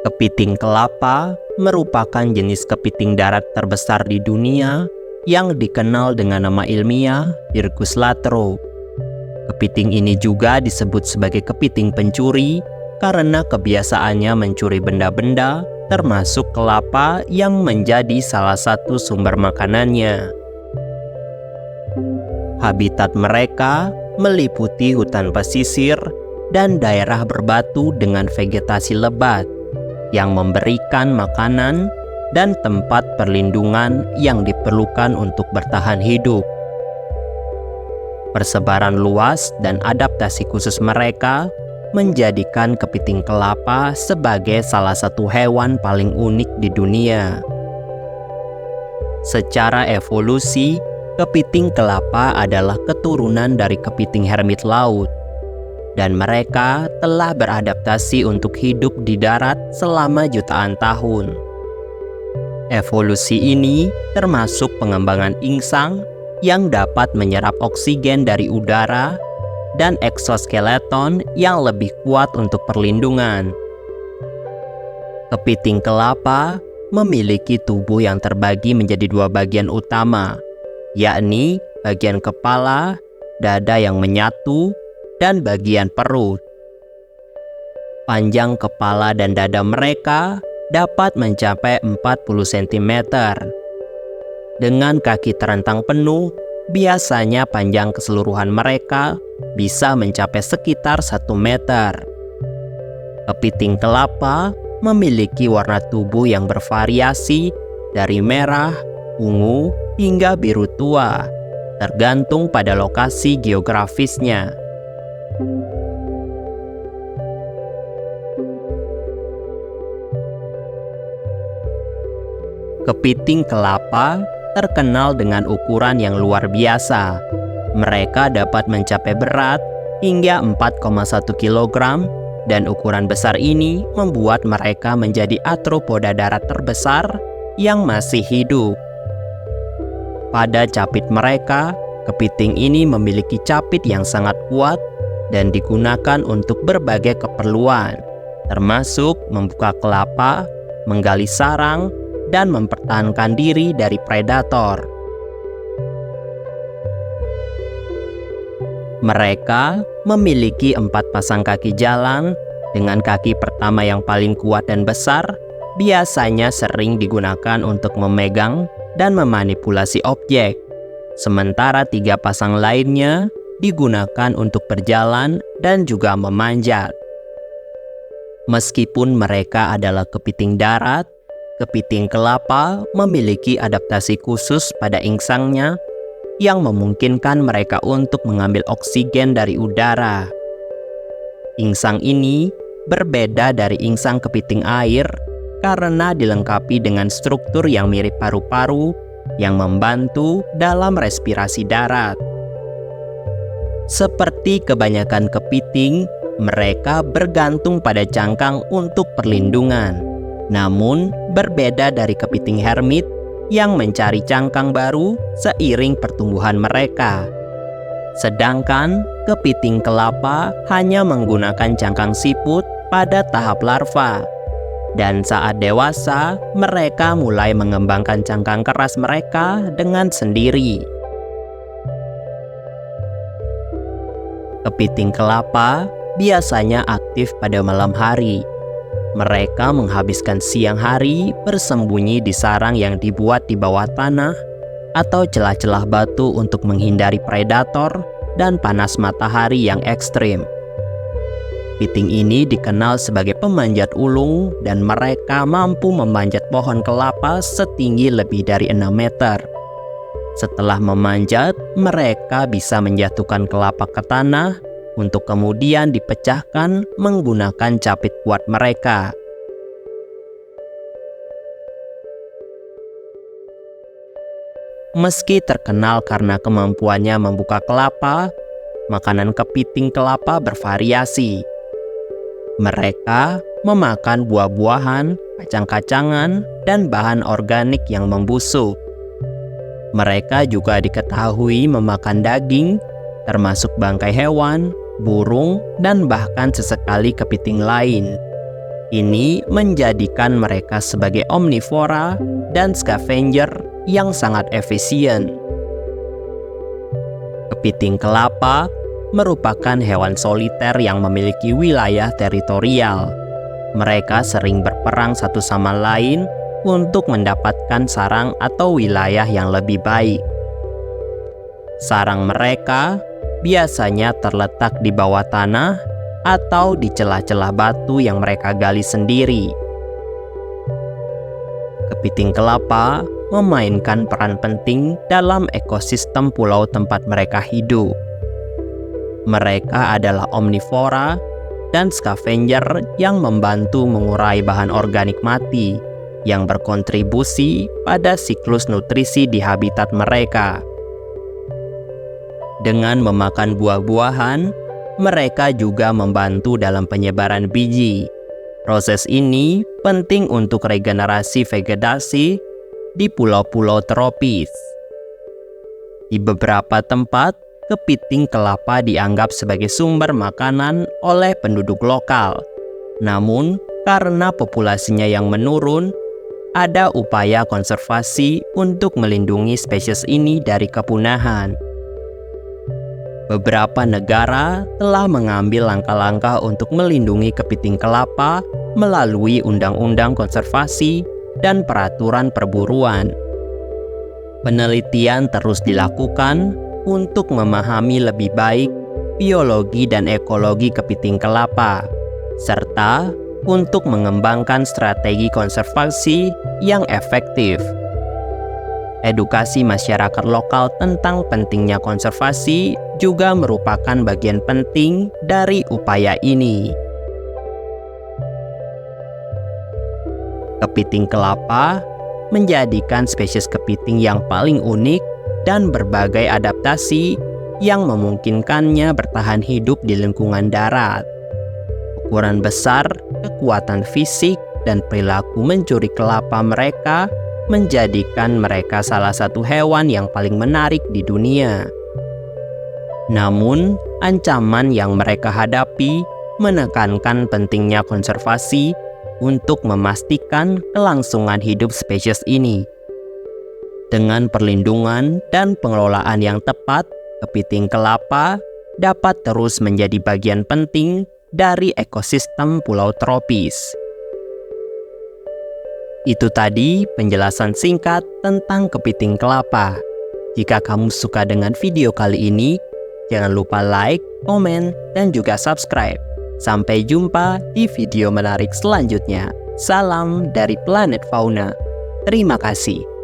Kepiting kelapa merupakan jenis kepiting darat terbesar di dunia yang dikenal dengan nama ilmiah Dircus latro. Kepiting ini juga disebut sebagai kepiting pencuri karena kebiasaannya mencuri benda-benda termasuk kelapa yang menjadi salah satu sumber makanannya. Habitat mereka meliputi hutan pesisir dan daerah berbatu dengan vegetasi lebat yang memberikan makanan dan tempat perlindungan yang diperlukan untuk bertahan hidup. Persebaran luas dan adaptasi khusus mereka menjadikan kepiting kelapa sebagai salah satu hewan paling unik di dunia. Secara evolusi, kepiting kelapa adalah keturunan dari kepiting hermit laut, dan mereka telah beradaptasi untuk hidup di darat selama jutaan tahun. Evolusi ini termasuk pengembangan insang yang dapat menyerap oksigen dari udara dan eksoskeleton yang lebih kuat untuk perlindungan. Kepiting kelapa memiliki tubuh yang terbagi menjadi dua bagian utama, yakni bagian kepala, dada yang menyatu, dan bagian perut. Panjang kepala dan dada mereka dapat mencapai 40 cm. Dengan kaki terentang penuh, biasanya panjang keseluruhan mereka bisa mencapai sekitar 1 meter. Kepiting kelapa memiliki warna tubuh yang bervariasi dari merah, ungu, hingga biru tua, tergantung pada lokasi geografisnya. Kepiting kelapa terkenal dengan ukuran yang luar biasa. Mereka dapat mencapai berat hingga 4,1 kg dan ukuran besar ini membuat mereka menjadi arthropoda darat terbesar yang masih hidup. Pada capit mereka, kepiting ini memiliki capit yang sangat kuat dan digunakan untuk berbagai keperluan, termasuk membuka kelapa, menggali sarang, dan mempertahankan diri dari predator. Mereka memiliki 4 pasang kaki jalan, dengan kaki pertama yang paling kuat dan besar, biasanya sering digunakan untuk memegang dan memanipulasi objek. Sementara 3 pasang lainnya digunakan untuk berjalan dan juga memanjat. Meskipun mereka adalah kepiting darat, kepiting kelapa memiliki adaptasi khusus pada insangnya yang memungkinkan mereka untuk mengambil oksigen dari udara. Insang ini berbeda dari insang kepiting air karena dilengkapi dengan struktur yang mirip paru-paru yang membantu dalam respirasi darat. Seperti kebanyakan kepiting, mereka bergantung pada cangkang untuk perlindungan. Namun, berbeda dari kepiting hermit yang mencari cangkang baru seiring pertumbuhan mereka. Sedangkan kepiting kelapa hanya menggunakan cangkang siput pada tahap larva. Dan saat dewasa, mereka mulai mengembangkan cangkang keras mereka dengan sendiri. Kepiting kelapa biasanya aktif pada malam hari. Mereka menghabiskan siang hari bersembunyi di sarang yang dibuat di bawah tanah atau celah-celah batu untuk menghindari predator dan panas matahari yang ekstrim. Kepiting ini dikenal sebagai pemanjat ulung dan mereka mampu memanjat pohon kelapa setinggi lebih dari 6 meter. Setelah memanjat, mereka bisa menjatuhkan kelapa ke tanah untuk kemudian dipecahkan menggunakan capit kuat mereka. Meski terkenal karena kemampuannya membuka kelapa, makanan kepiting kelapa bervariasi. Mereka memakan buah-buahan, kacang-kacangan, dan bahan organik yang membusuk. Mereka juga diketahui memakan daging, termasuk bangkai hewan, burung, dan bahkan sesekali kepiting lain. Ini menjadikan mereka sebagai omnivora dan scavenger yang sangat efisien. Kepiting kelapa merupakan hewan soliter yang memiliki wilayah teritorial. Mereka sering berperang satu sama lain untuk mendapatkan sarang atau wilayah yang lebih baik. Sarang mereka biasanya terletak di bawah tanah atau di celah-celah batu yang mereka gali sendiri. Kepiting kelapa memainkan peran penting dalam ekosistem pulau tempat mereka hidup. Mereka adalah omnivora dan scavenger yang membantu mengurai bahan organik mati yang berkontribusi pada siklus nutrisi di habitat mereka. Dengan memakan buah-buahan, mereka juga membantu dalam penyebaran biji. Proses ini penting untuk regenerasi vegetasi di pulau-pulau tropis. Di beberapa tempat, kepiting kelapa dianggap sebagai sumber makanan oleh penduduk lokal. Namun, karena populasinya yang menurun, ada upaya konservasi untuk melindungi spesies ini dari kepunahan. Beberapa negara telah mengambil langkah-langkah untuk melindungi kepiting kelapa melalui undang-undang konservasi dan peraturan perburuan. Penelitian terus dilakukan untuk memahami lebih baik biologi dan ekologi kepiting kelapa, serta untuk mengembangkan strategi konservasi yang efektif. Edukasi masyarakat lokal tentang pentingnya konservasi juga merupakan bagian penting dari upaya ini. Kepiting kelapa menjadikan spesies kepiting yang paling unik dan berbagai adaptasi yang memungkinkannya bertahan hidup di lingkungan darat. Ukuran besar, kekuatan fisik, dan perilaku mencuri kelapa mereka menjadikan mereka salah satu hewan yang paling menarik di dunia. Namun, ancaman yang mereka hadapi menekankan pentingnya konservasi untuk memastikan kelangsungan hidup spesies ini. Dengan perlindungan dan pengelolaan yang tepat, kepiting kelapa dapat terus menjadi bagian penting dari ekosistem pulau tropis. Itu tadi penjelasan singkat tentang kepiting kelapa. Jika kamu suka dengan video kali ini, jangan lupa like, komen, dan juga subscribe. Sampai jumpa di video menarik selanjutnya. Salam dari Planet Fauna. Terima kasih.